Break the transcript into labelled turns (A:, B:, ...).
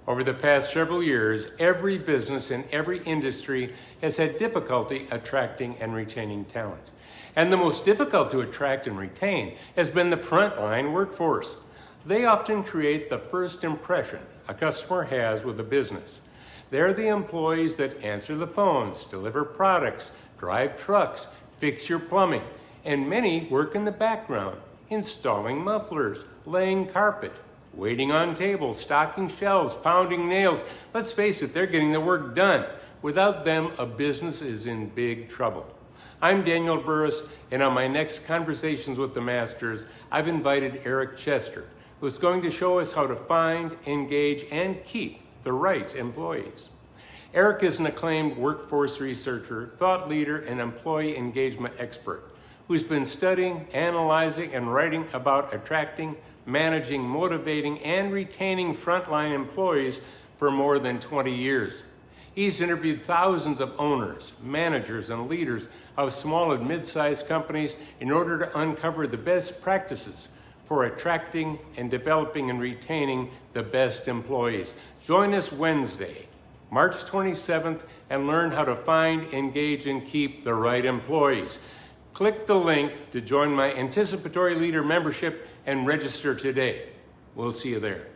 A: Over the past several years, every business in every industry has had difficulty attracting and retaining talent. And the most difficult to attract and retain has been the frontline workforce. They often create the first impression a customer has with a business. They're the employees that answer the phones, deliver products, drive trucks, fix your plumbing, and many work in the background, installing mufflers, laying carpet, waiting on tables, stocking shelves, pounding nails. Let's face it, they're getting the work done. Without them, a business is in big trouble. I'm Daniel Burrus, and on my next Conversations with the Masters, I've invited Eric Chester, who's going to show us how to find, engage, and keep the right employees. Eric is an acclaimed workforce researcher, thought leader, and employee engagement expert who's been studying, analyzing, and writing about attracting, managing, motivating, and retaining frontline employees for more than 20 years. He's interviewed thousands of owners, managers, and leaders of small and mid-sized companies in order to uncover the best practices for attracting and developing and retaining the best employees. Join us Wednesday, March 27th, and learn how to find, engage, and keep the right employees. Click the link to join my Anticipatory Leader membership and register today. We'll see you there.